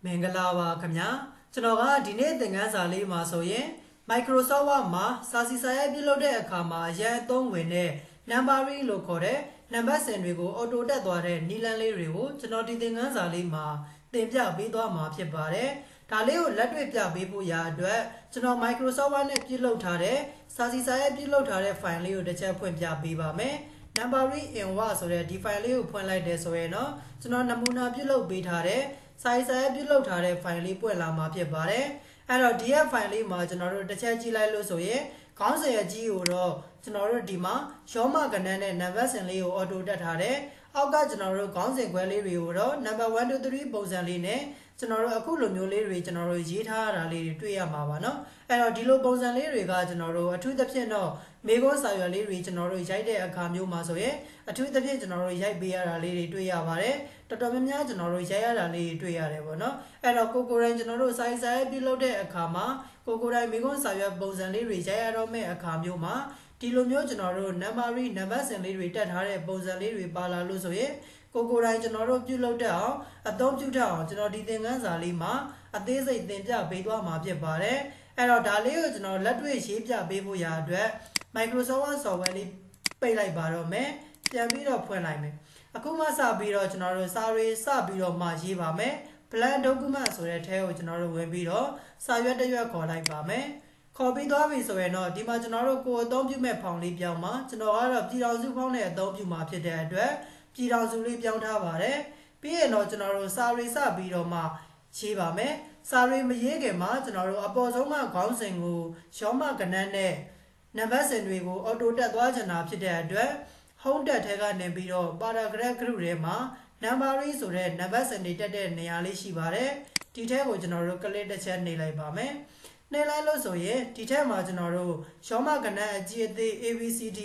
မင်္ဂလာပါခင်ဗျာကျွန်တော်ကဒီနေ့သင်ခန်းစာလေးမှာဆိုရင် Microsoft Word မှာစာစီစာရိုက်ပြုလုပ်တဲ့အခါမှာအရင်အသုံးဝင်တဲ့ numbering လို့ခေါ်တဲ့နံပါတ်စဉ်တွေကို auto တက်သွားတဲ့နည်းလမ်းလေးတွေကိုကျွန်တော်ဒီသင်ခန်းစာလေးမှာသင်ပြပေးသွားမှာဖြစ်ပါတယ်ဒါလေးကိုလက်တွေ့ပြပေးဖို့ရာအတွက်ကျွန်တော် Microsoft Word နဲ့ပြုလုပ်ထားတဲ့စာစီစာရိုက်ပြုလုပ်ထားတဲ့ file လေးကိုတစ်ချက်ဖွင့်ပြပေးပါမယ်numbering in Word ဆိုတဲ့ဒီ file လေးကိုဖွင့်လိုက်တယ်ဆိုရင်တော့ကျွန်တော်နမူနာပြုလုပ်ပေးထားတဲ့စာရေးစာရေးပြုလုပ်ထားတဲ့ file လေးပွင့်လာမှာဖြစ်ပါတယ်အဲ့တော့ဒီ file လေးမှာကျွန်တော်တို့တစ်ချက်ကြည့်လိုက်လို့ဆိုရင်ခေါင်းစဉ်အကြီးကိုတော့ကျွန်တော်တို့ဒီမှာရောမကဏ္ဍနဲ့ နံပါတ်စဉ်လေးကို auto တက်ထားတယ်အောက်ကကျွန်တော်တို့ခေါင်းစဉ်ခွဲလေးတွေကိုတော့ number 1 2 3ပုံစံလေးနဲ့ကျွန်တော်တို့အခုလိုမျိုးလေးတွေကျွန်တော်တို့ရေးထားတာလေးတွေတွေ့ရမှာပါเนาะအဲ့တော့ဒီလိုပုံစံလေးတွေကကျွန်တော်တို့အထူးသဖြင့်တော့မေခွန်းစာရွက်လေးတွေကျွန်တော်တို့ရိုက်တဲ့အခါမျိုးမှာဆိုရင်အထူးသဖြင့်ကျွန်တော်တို့ရိုက်ပေးရတာလေးတွေတွေ့ရပါတယ်တော်တော်များများကျွန်တော်တို့ရိုက်ရတာလေးတွေတွေ့ရတယ်ပေါ့เนาะအဲ့တော့ကိုကိုတိုင်းကျွန်တော်တို့စာရေးစာရေးပြုလုပ်တဲ့အခါမှာကိုကိုတိုင်းမေခွန်းစာရွက်ပုံစံလေးတွေရိုက်ရတော့မယ့်အခါမျိုးမှာဒီလိုမျိုးကျွန်တော်တို့ numbering နံပါတ်စဉ်လေးတွေတက်ထားတဲ့ပုံစံလေးတွေပါလာလို့ဆိုရင်ကိုကိုတိုင်းကျွန်တော်တို့ပြုလုပ်တတ်အောင်အသုံးပြုတတ်အောင်ကျွန်တော်ဒီသင်ခန်းစာလေးမှာအသေးစိတ်သင်ပြပေးသွားမှာဖြစ်ပါတယ်အဲ့တော့ဒါလေးကိုကျွန်တော်လက်တွေ့ရေးပြပေးဖို့ရာအတွက် Microsoft Word software လေးပိတ်လိုက်ပါတော့မယ်ပြန်ပြီးတော့ဖွင့်လိုက်မယ်အခုမှစပြီးတော့ကျွန်တော်တို့စာရေးစပြီးတော့မှရေးပါမယ် blank document ဆိုတဲ့ထဲကိုကျွန်တော်တို့ဝင်ပြီးတော့စာရွက်တစ်ရွက်ခေါ်လိုက်ပါမယ်ခေါ်ပြီးသွားပြီဆိုရင်တော့ဒီမှာကျွန်တော်တို့ကိုယ်အသုံးပြုမဲ့ဖောင်လေးပြောင်းမှာကျွန်တော်ကတော့ပြည်တော်စုဖောင်းနဲ့အသုံးပြုမှာဖြစ်တဲ့အတွက်ပြည်တော်စုလေးပြောင်းထားပါတယ်ပြီးရင်တော့ကျွန်တော်တို့စာရေးစပြီးတော့မှရေးပါမယ်စာရေးမရေးခင်မှာကျွန်တော်တို့အပေါ်ဆုံးကခေါင်းစဉ်ကိုရောမကဏ္ဍနဲ့နံပါတ်စဉ်တွေကို auto တက်သွားချင်တာဖြစ်တဲ့အတွက် home တက်ထဲကနေပြီးတော့ paragraph group ထဲမှာ numbering ဆိုတဲ့နံပါတ်စဉ်တွေတက်တဲ့နေရာလေးရှိပါတယ်ဒီထဲကိုကျွန်တော်တို့ click တစ်ချက်နှိပ်လိုက်ပါမယ်နှိပ်လိုက်လို့ဆိုရင်ဒီထဲမှာကျွန်တော်တို့ရောမကဏ္ဍအကြီးအသေး ABCD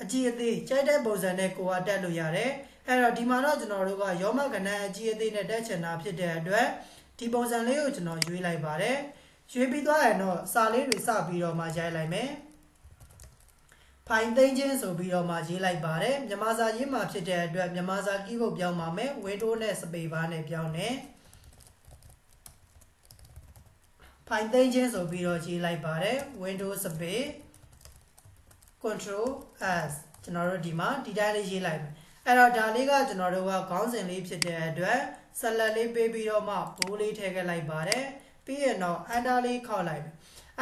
အကြီးအသေးကြိုက်တဲ့ပုံစံနဲ့ကိုယ်ကတက်လို့ရတယ်အဲ့တော့ဒီမှာတော့ကျွန်တော်တို့ကရောမကဏ္ဍအကြီးအသေးနဲ့တက်ချင်တာဖြစ်တဲ့အတွက်ဒီပုံစံလေးကိုကျွန်တော်ရွေးလိုက်ပါတယ်ရွေးပြီးသွားရင်တော့စာလေးတွေစပြီးတော့မှရိုက်လိုက်မယ်ဖိုင်သိမ်းခြင်းဆိုပြီးတော့မှရေးလိုက်ပါတယ်မြန်မာစာရေးမှာဖြစ်တဲ့အတွက်မြန်မာစာ keyboard ပြောင်းပါမယ် Windows နဲ့ space bar နဲ့ပြောင်းတယ်ဖိုင်သိမ်းခြင်းဆိုပြီးတော့ရေးလိုက်ပါတယ် Windows space Control S ကျွန်တော်တို့ဒီမှာဒီတိုင်းလေးရေးလိုက်မယ်အဲ့တော့ဒါလေးကကျွန်တော်တို့ကခေါင်းစဉ်လေးဖြစ်တဲ့အတွက်ဆက်လက်လေးပေးပြီးတော့မှဘိုးလေးထည့်ခဲ့လိုက်ပါတယ်ပြီးရင်တော့ Enter လေးခေါက်လိုက်မယ်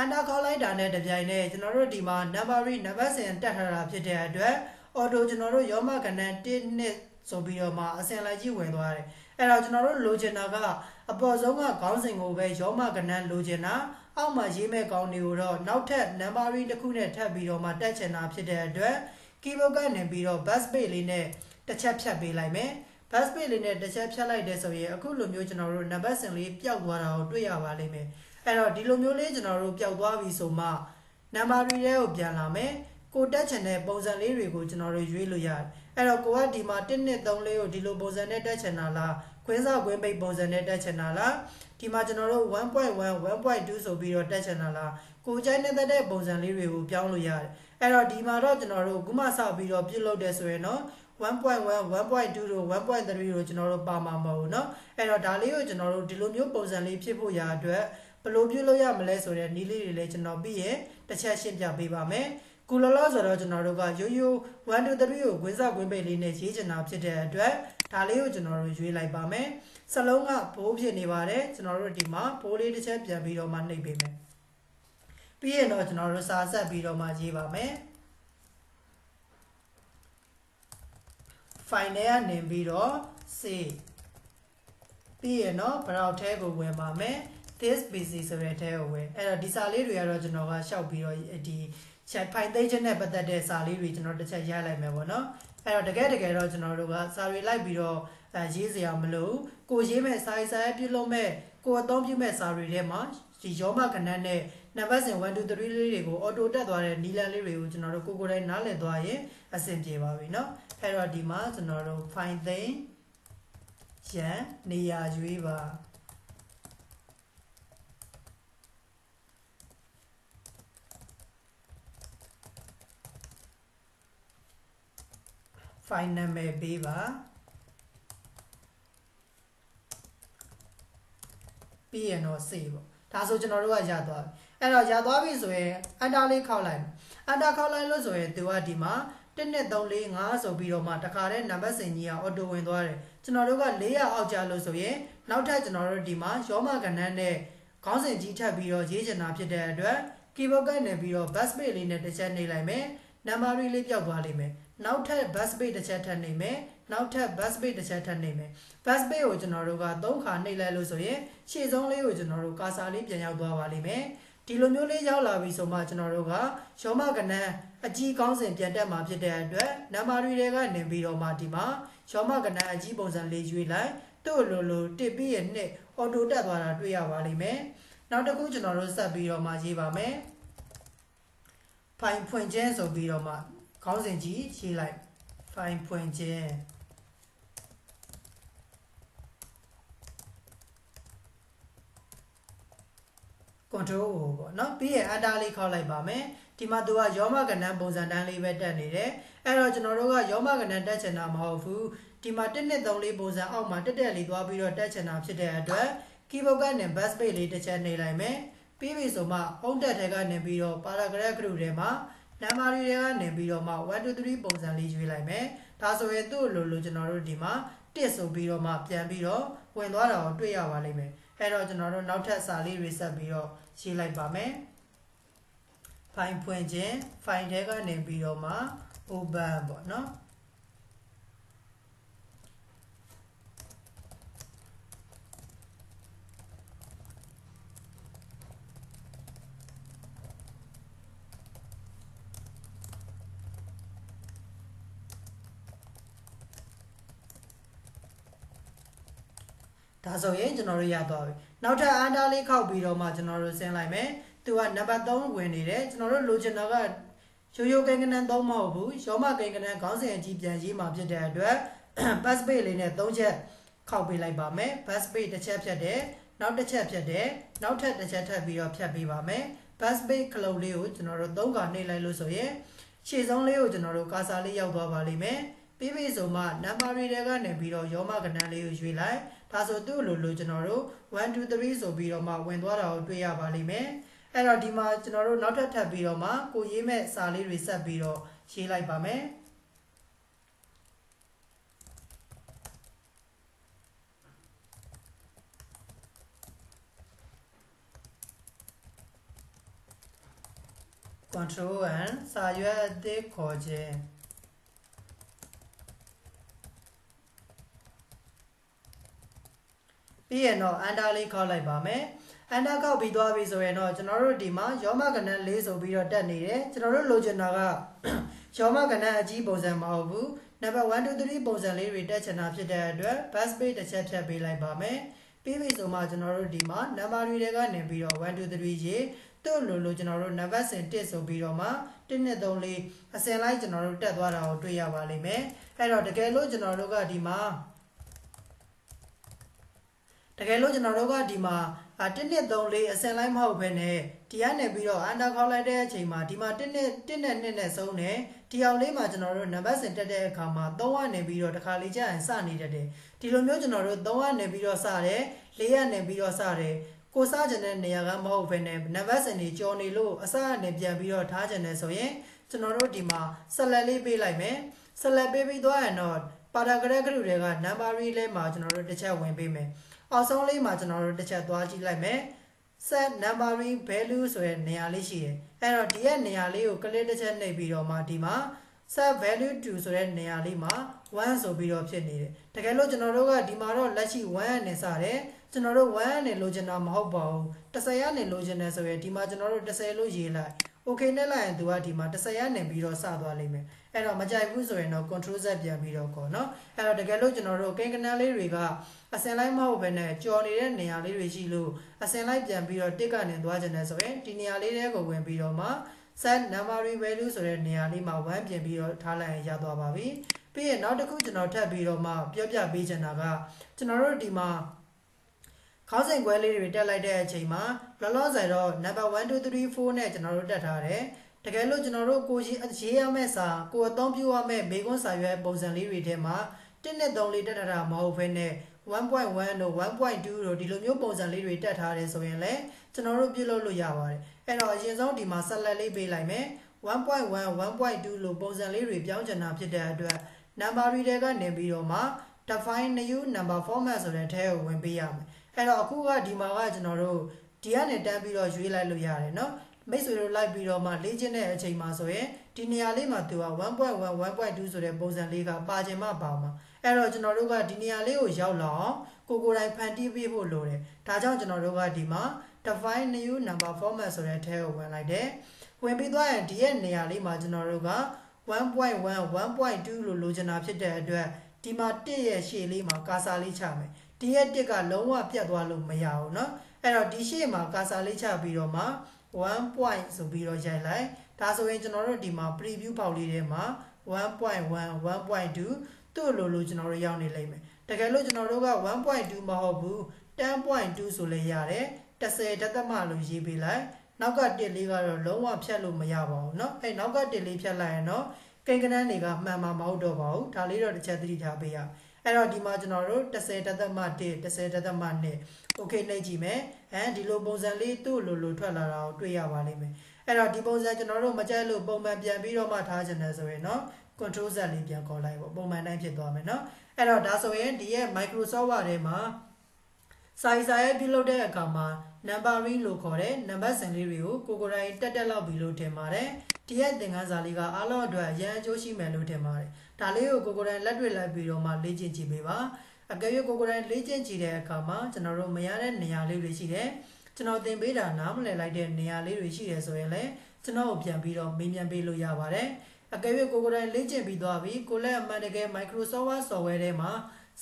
Enter ခေါက်လိုက်တာနဲ့တပြိုင်နက်ကျွန်တော်တို့ဒီမှာ numbering နံပါတ်စဉ်တက်ထားတာဖြစ်တဲ့အတွက် auto ကျွန်တော်တို့ရောမကဏ္ဍ1 2ဆိုပြီးတော့မှအစဉ်လိုက်ကြီးဝင်သွားတယ်အဲ့တော့ကျွန်တော်တို့လိုချင်တာကအပေါ်ဆုံးကခေါင်းစဉ်ကိုပဲရောမကဏ္ဍလိုချင်တာအောက်မှာရေးမဲ့ကောင်းတွေကိုတော့နောက်ထပ် numbering တစ်ခုနဲ့ထပ်ပြီးတော့မှတက်ချင်တာဖြစ်တဲ့အတွက် keyboard ကနေပြီးတော့ backspace လေးနဲ့တစ်ချက်ဖြတ်ပေးလိုက်မယ် backspace လေးနဲ့တစ်ချက်ဖြတ်လိုက်တဲ့ဆိုရင်အခုလိုမျိုးကျွန်တော်တို့နံပါတ်စဉ်လေးပျောက်သွားတာကိုတွေ့ရပါလိမ့်မယ်အဲ့တော့ဒီလိုမျိုးလေးကျွန်တော်တို့ပျောက်သွားပြီဆိုမှ numbering တွေကိုပြန်လာမယ်ကိုတက်ချင်တဲ့ပုံစံလေးတွေကိုကျွန်တော်တို့ရွေးလို့ရတယ်အဲ့တော့ကိုကဒီမှာ1 2 3လေးကိုဒီလိုပုံစံနဲ့တက်ချင်တာလားခွင်းစာခွင်းပိတ်ပုံစံနဲ့တက်ချင်တာလားဒီမှာကျွန်တော်တို့ 1.1 1.2 ဆိုပြီးတော့တက်ချင်တာလားကိုကြိုက်တဲ့ပုံစံလေးတွေကိုပြောင်းလို့ရတယ်အဲ့တော့ဒီမှာတော့ကျွန်တော်တို့ခုမှစပြီးတော့ပြုတ်လုပ်တယ်ဆိုရင်တော့1.1 1.2 တို့ 1.3 တို့ကျွန်တော်တို့ပါမှာမဟုတ်ဘူးเนาะအဲ့တော့ဒါလေးကိုကျွန်တော်တို့ဒီလိုမျိုးပုံစံလေးဖြစ်ဖို့ရာအတွက်ဘယ်လိုပြုလုပ်ရမလဲဆိုတဲ့နည်းလေးတွေလည်းကျွန်တော်ပြီးရင်တစ်ချက်ရှင်းပြပေးပါမယ်ကုလောလောဆိုတော့ကျွန်တော်တို့ကရိုးရိုး1 2 3ကိုခွင်းစာခွင်းပိတ်လေးနဲ့ရေးချင်တာဖြစ်တဲ့အတွက်ဒါလေးကိုကျွန်တော်တို့ရွေးလိုက်ပါမယ်စလုံးကဘိုးဖြစ်နေပါတယ်ကျွန်တော်တို့ဒီမှာဘိုးလေးတစ်ချက်ပြန်ပြီးတော့မှနှိပ်ပေးမယ်ပြီးရင်တော့ကျွန်တော်တို့စာဆက်ပြီးတော့မှရေးပါမယ်ဖိုင်ထဲကနေပြီးတော့ save ပြီးရင်တော့ browse ထဲကိုဝင်ပါမယ် this pc ဆိုတဲ့ထဲကိုဝင်အဲ့တော့ဒီစာလေးတွေကတော့ကျွန်တော်ကရှောက်ပြီးတော့ဒီဖိုင်သိမ်းခြင်းနဲ့ပတ်သက်တဲ့စာလေးတွေကျွန်တော်တစ်ချက်ရိုက်လိုက်မယ်ပေါ့နော်အဲ့တော့တကယ်တော့ကျွန်တော်တို့ကစာတွေလိုက်ပြီးတော့ရေးစရာမလိုကိုရေးမဲ့စာရေးစာပြုလုပ်မဲ့ကိုအသုံးပြုမဲ့စာတွေထဲမှာဒီရောမကဏ္ဍနဲ့နံပါတ်စဉ်1 2 3လေးတွေကို auto တက်သွားတဲ့နီလန်လေးတွေကိုကျွန်တော်တို့ကိုယ်တိုင်းနားလည်သွားရင်အဆင်ပြေပါပြီเนาะအဲ့တော့ဒီမှာကျွန်တော်တို့ဖိုင်သိမ်းရန်နေရာရွေးပါဖိုင်နာမည်ပေးပါ ပြီးရင်တော့ C ပေါ့ဒါဆိုကျွန်တော်တို့ကရသွားပြီအဲ့တော့ရသွားပြီဆိုရင် enter လေးခောက်လိုက် enter ခောက်လိုက်လို့ဆိုရင်သူကဒီမှာ1 2 3 4 5ဆိုပြီးတော့မှတခါတည်းနံပါတ်စင်ကြီးက auto ဝင်သွားတယ်ကျွန်တော်တို့က400အောက်ကြလို့ဆိုရင်နောက်ထပ်ကျွန်တော်တို့ဒီမှာရောမကဏ္ဍနဲ့ခေါင်းစဉ်ကြီးထပ်ပြီးတော့ရေးချင်တာဖြစ်တဲ့အတွက် keyboard ကနေပြီးတော့ bus page လေးနဲ့တစ်ချက်နှိပ်လိုက်မယ် number လေးပြောက်သွားလိမ့်မယ်နောက်ထပ် bus page တစ်ချက်ထပ်နှိပ်မယ်နောက်ထပ် bus page တစ်ချက်ထပ်နှိပ်မယ် bus page ကိုကျွန်တော်တို့က3ခါနှိပ်လိုက်လို့ဆိုရင်ရှေ့ဆုံးလေးကိုကျွန်တော်တို့ကာစာလေးပြန်ရောက်သွားပါလိမ့်မယ်ဒီလိုမျိုးလေးရောက်လာပြီဆိုမှကျွန်တော်တို့ကရောမကဏ္ဍအကြီးကောင်းစဉ်ပြန်တက်မှာဖြစ်တဲ့အတွက် number တွေကနေပြီးတော့မှဒီမှာရောမကဏ္ဍအကြီးပုံစံလေးရွေးလိုက်သူ့လိုတစ်ပြီးရနှစ် auto တက်သွားတာတွေ့ရပါလိမ့်မယ်နောက်တစ်ခုကျွန်တော်တို့ဆက်ပြီးတော့မှရေးပါမယ်ဖိုင်ဖွင့်ခြင်းဆိုပြီးတော့မှခေါင်းစဉ်ကြီးရေးလိုက်ဖိုင်ဖွင့်ခြင်း control ပေါ့နော်ပြီးရင် enter လေးခောက်လိုက်ပါမယ်ဒီမှာသူကရောမကဏ္ဍပုံစံတန်းလေးပဲတက်နေတယ်အဲ့တော့ကျွန်တော်တို့ကရောမကဏ္ဍတက်ချင်တာမဟုတ်ဘူးဒီမှာ1 2 3 4ပုံစံအောက်မှာတက်လေးသွားပြီးတော့တက်ချင်တာဖြစ်တဲ့အတွက် keyboard ကနေ bus page လေးတစ်ချက်နှိပ်လိုက်မယ်ပြီးပြီဆိုမှအုံတက်ထဲကနေပြီးတော့ paragraph group ထဲမှာ number တွေကနေပြီးတော့မှ1 2 3ပုံစံလေးရွေးလိုက်မယ်ဒါဆိုရင်သူ့လိုကျွန်တော်တို့ဒီမှာတစ်ဆိုပြီးတော့မှပြန်ပြီးတော့ဝင်သွားတာကိုတွေ့ရပါလိမ့်မယ်အဲ့တော့ကျွန်တော်တို့နောက်ထပ်စာလေးတွေဆက်ပြီးတော့ရေးလိုက်ပါမယ်ဖိုင်ဖွင့်ခြင်းဖိုင်ထဲကနေပြီးတော့မှ open ပေါ့နော်ဒါဆိုရင်ကျွန်တော်တို့ရသွားပြီနောက်ထပ် enter လေးခောက်ပြီးတော့မှကျွန်တော်တို့ဆင်းလိုက်မယ်သူကနံပါတ်3ဝင်နေတယ်ကျွန်တော်တို့လိုချင်တာကရိုးကိန်းကနန်း3မဟုတ်ဘူးရောမကိန်းကနန်းခေါင်းစဉ်အကြီးပြန်ရေးမှာဖြစ်တဲ့အတွက် bus page လေးနဲ့3ချက်ခောက်ပေးလိုက်ပါမယ် bus page တစ်ချက်ဖြတ်တယ်နောက်တစ်ချက်ဖြတ်တယ်နောက်ထပ်တစ်ချက်ထပ်ပြီးတော့ဖြတ်ပေးပါမယ် bus page ခလုတ်လေးကိုကျွန်တော်တို့3ခါနှိပ်လိုက်လို့ဆိုရင်ရှေ့ဆုံးလေးကိုကျွန်တော်တို့ကာစာလေးရောက်သွားပါလိမ့်မယ်ပြီးပြီဆိုမှနံပါတ်တွေကနေပြီးတော့ရောမကဏ္ဍလေးကိုရွေးလိုက်ဒါဆိုသူ့လိုကျွန်တော်တို့1 2 3ဆိုပြီးတော့မှဝင်သွားတာကိုတွေ့ရပါလိမ့်မယ်အဲ့တော့ဒီမှာကျွန်တော်တို့နောက်ထပ်ပြီးတော့မှကိုရေးမဲ့စာလေးတွေဆက်ပြီးတော့ရေးလိုက်ပါမယ်control and စာရွက်အသစ်ခေါ်ခြင်းပြီးရင်တော့ enter လေးခောက်လိုက်ပါမယ် enter ခောက်ပြီးသွားပြီဆိုရင်တော့ကျွန်တော်တို့ဒီမှာရောမကဏ္ဍ4ဆိုပြီးတော့တက်နေတယ်ကျွန်တော်တို့လိုချင်တာကရောမကဏ္ဍအကြီးပုံစံမဟုတ်ဘူးနံပါတ်1 2 3ပုံစံလေးတွေတက်ချင်တာဖြစ်တဲ့အတွက် bus page တစ်ချက်ဖြတ်ပေးလိုက်ပါမယ်ပြီးပြီဆိုမှကျွန်တော်တို့ဒီမှာနံပါတ်တွေကနေပြီးတော့1 2 3ရေးသူ့လိုကျွန်တော်တို့နံပါတ်စဉ်1ဆိုပြီးတော့မှ1 2 3 4အစဉ်လိုက်ကျွန်တော်တို့တက်သွားတာကိုတွေ့ရပါလိမ့်မယ်အဲ့တော့တကယ်လို့ကျွန်တော်တို့ကဒီမှာ1 2 3 4အစင်လိုက်မဟုတ်ဘဲနဲ့ဒီကနေပြီးတော့ enter ခေါက်လိုက်တဲ့အချိန်မှာဒီမှာ1နဲ့2နဲ့ဆုံးတယ်ဒီအောင်လေးမှာကျွန်တော်တို့နံပါတ်စဉ်တက်တဲ့အခါမှာ3ကနေပြီးတော့တစ်ခါလေးကြာရင်စနေတတ်တယ်ဒီလိုမျိုးကျွန်တော်တို့3ကနေပြီးတော့စတယ်4ကနေပြီးတော့စတယ်ကိုစကြတဲ့နေရာကမဟုတ်ဘဲနဲ့နံပါတ်စဉ်တွေကြော်နေလို့အစကနေပြန်ပြီးတော့ထားကြတယ်ဆိုရင်ကျွန်တော်တို့ဒီမှာဆက်လက်လေးပေးလိုက်မယ်ဆက်လက်ပေးပြီးသွားရင်တော့ paragraph group တွေက number လေးမှာကျွန်တော်တို့တစ်ချက်ဝင်ပေးမယ်အောက်ဆုံးလေးမှာကျွန်တော်တို့တစ်ချက်သွားကြည့်လိုက်မယ် set numbering value ဆိုတဲ့နေရာလေးရှိတယ်အဲ့တော့ဒီရဲ့နေရာလေးကို click တစ်ချက်နှိပ်ပြီးတော့မှဒီမှာ set value to ဆိုတဲ့နေရာလေးမှာ1ဆိုပြီးတော့ဖြစ်နေတယ်တကယ်လို့ကျွန်တော်တို့ကဒီမှာတော့လက်ရှိ1နဲ့စတယ်ကျွန်တော်တို့1နဲ့လိုချင်တာမဟုတ်ပါဘူး10နဲ့လိုချင်တယ်ဆိုရင်ဒီမှာကျွန်တော်တို့10လို့ရေးလိုက် okay နဲ့လိုက်ရင်သူကဒီမှာ10နဲ့ပြီးတော့စသွားလိမ့်မယ်အဲ့တော့မကြိုက်ဘူးဆိုရင်တော့ control z ပြန်ပြီးတော့ခေါ်နော်အဲ့တော့တကယ်လို့ကျွန်တော်တို့ကိန်းကနန်းလေးတွေကအစင်လိုက်မဟုတ်ဘဲနဲ့ကြော်နေတဲ့နေရာလေးတွေရှိလို့အစင်လိုက်ပြန်ပြီးတော့တစ်ကနေသွားကြတယ်ဆိုရင်ဒီနေရာလေးတွေကိုဝင်ပြီးတော့မှ set numbering value ဆိုတဲ့နေရာလေးမှာ1ပြင်ပြီးတော့ထားလိုက်ရင်ရသွားပါပြီပြီးရင်နောက်တစ်ခုကျွန်တော်ထပ်ပြီးတော့မှပြောပြပေးချင်တာကကျွန်တော်တို့ဒီမှာခေါင်းစဉ်ခွဲလေးတွေတက်လိုက်တဲ့အချိန်မှာလောလောဆယ်တော့ number 1 2 3 4နဲ့ကျွန်တော်တို့တက်ထားတယ်တကယ်လို့ကျွန်တော်တို့ကိုရေးရမယ့်စာကိုအသုံးပြုရမယ့်မေးခွန်းစာရွက်ပုံစံလေးတွေထဲမှာ 1နဲ့3လေးတက်ထားတာမဟုတ်ဘဲနဲ့ 1.1 တို့ 1.2 တို့ဒီလိုမျိုးပုံစံလေးတွေတက်ထားတယ်ဆိုရင်လည်းကျွန်တော်တို့ပြုလုပ်လို့ရပါတယ်အဲ့တော့အရင်ဆုံးဒီမှာဆက်လက်လေးပေးလိုက်မယ် 1.1 1.2 လို့ပုံစံလေးတွေပြောင်းချင်တာဖြစ်တဲ့အတွက် number reader ကနေပြီးတော့မှ define new number format ဆိုတဲ့ထဲကိုဝင်ပေးရမယ်အဲ့တော့အခုကဒီမှာကကျွန်တော်တို့ဒီကနေတန်းပြီးတော့ရွေးလိုက်လို့ရတယ်เนาะမိတ်ဆွေတို့လိုက်ပြီးတော့မှလေ့ကျင့်တဲ့အချိန်မှာဆိုရင်ဒီနေရာလေးမှာသူက 1.1 1.2 ဆိုတဲ့ပုံစံလေးကပါခြင်းမပါမှာအဲ့တော့ကျွန်တော်တို့ကဒီနေရာလေးကိုရောက်လာအောင်ကိုယ်တိုင်ဖန်တီးပေးဖို့လိုတယ်ဒါကြောင့်ကျွန်တော်တို့ကဒီမှာ define new number format ဆိုတဲ့ထဲကိုဝင်လိုက်တယ်ဝင်ပြီးသွားရင်ဒီရဲ့နေရာလေးမှာကျွန်တော်တို့က 1.1 1.2 လို့လိုချင်တာဖြစ်တဲ့အတွက်ဒီမှာ1ရဲ့ရှေ့လေးမှာကာစာလေးချမယ်ဒီရဲ့1ကလုံးဝပြတ်သွားလို့မရဘူးเนาะအဲ့တော့ဒီရှေ့မှာကာစာလေးချပြီးတော့မှ1 point ဆိုပြီးတော့ရိုက်လိုက်ဒါဆိုရင်ကျွန်တော်တို့ဒီမှာ preview ပေါက်လေးထဲမှာ 1.1 1.2 သူ့လိုကျွန်တော်တို့ရောက်နေလိမ့်မယ်တကယ်လို့ကျွန်တော်တို့က 1.2 မဟုတ်ဘူး 10.2 ဆိုလဲရတယ်10 ဒသမလို့ရေးပေးလိုက်နောက်က1လေးကတော့လုံးဝဖြတ်လို့မရပါဘူးเนาะအဲ့နောက်က1လေးဖြတ်လိုက်ရင်တော့ကိန်းကနန်းတွေကမှန်မှာမဟုတ်တော့ပါဘူးဒါလေးတော့တစ်ချက်သတိထားပေးရအဲ့တော့ဒီမှာကျွန်တော်တို့10 ဒသမ1 10 ဒသမ2 okay နှိပ်ကြည့်မယ်ဒီလိုပုံစံလေးသူ့လိုထွက်လာတာကိုတွေ့ရပါလိမ့်မယ်အဲ့တော့ဒီပုံစံကျွန်တော်တို့မကြိုက်လို့ပုံမှန်ပြန်ပြီးတော့မှထားချင်တယ်ဆိုရင်เนาะ control z လေးပြန်ခေါ်လိုက်ပေါ့ပုံမှန်တိုင်းဖြစ်သွားမယ်เนาะအဲ့တော့ဒါဆိုရင်ဒီရဲ့ Microsoft Word ထဲမှာစာရေးပြုလုပ်တဲ့အခါမှာ numbering လို့ခေါ်တဲ့နံပါတ်စံလေးတွေကိုကိုယ်တိုင်တက်လောက်ပြီလို့ထင်ပါတယ်ဒီရဲ့သင်ခန်းစာလေးကအားလုံးအတွက်ရန်အကျိုးရှိမယ်လို့ထင်ပါတယ်ဒါလေးကိုကိုယ်တိုင်လက်တွေ့လိုက်ပြီးတော့မှလေ့ကျင့်ကြည့်ပေးပါအကယ်၍ကိုယ်တိုင်လေ့ကျင့်ကြည့်တဲ့အခါမှာကျွန်တော်တို့မရတဲ့နေရာလေးတွေရှိတယ်ကျွန်တော်သင်ပေးတာနားမလည်လိုက်တဲ့နေရာလေးတွေရှိတယ်ဆိုရင်လည်းကျွန်တော်ကိုပြန်ပြီးတော့မေးမြန်းပေးလို့ရပါတယ်အကယ်၍ကိုယ်တိုင်လေ့ကျင့်ပြီးသွားပြီကိုလည်းအမှန်တကယ် Microsoft Word software ထဲမှာ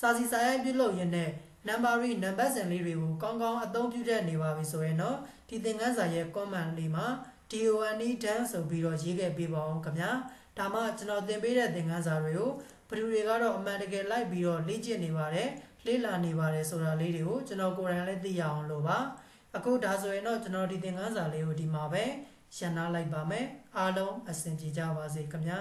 စာရေးပြုလုပ်ရင်းနဲ့ numbering နံပါတ်စံလေးတွေကိုကောင်းကောင်းအသုံးပြုတတ်နေပါပြီဆိုရင်တော့ဒီသင်ခန်းစာရဲ့ comment လေးမှာ DONE done ဆိုပြီးတော့ရေးခဲ့ပေးပါအောင်ခင်ဗျာဒါမှကျွန်တော်သင်ပေးတဲ့သင်ခန်းစာတွေကိုဘယ်သူတွေကတော့အမှန်တကယ်လိုက်ပြီးတော့လေ့ကျင့်နေပါတယ်လေ့လာနေပါတယ်ဆိုတာလေးတွေကိုကျွန်တော်ကိုယ်တိုင်လည်းသိရအောင်လို့ပါအခုဒါဆိုရင်တော့ကျွန်တော်ဒီသင်ခန်းစာလေးကိုဒီမှာပဲရှင်းနာလိုက်ပါမယ်အားလုံးအဆင်ပြေကြပါစေခင်ဗျာ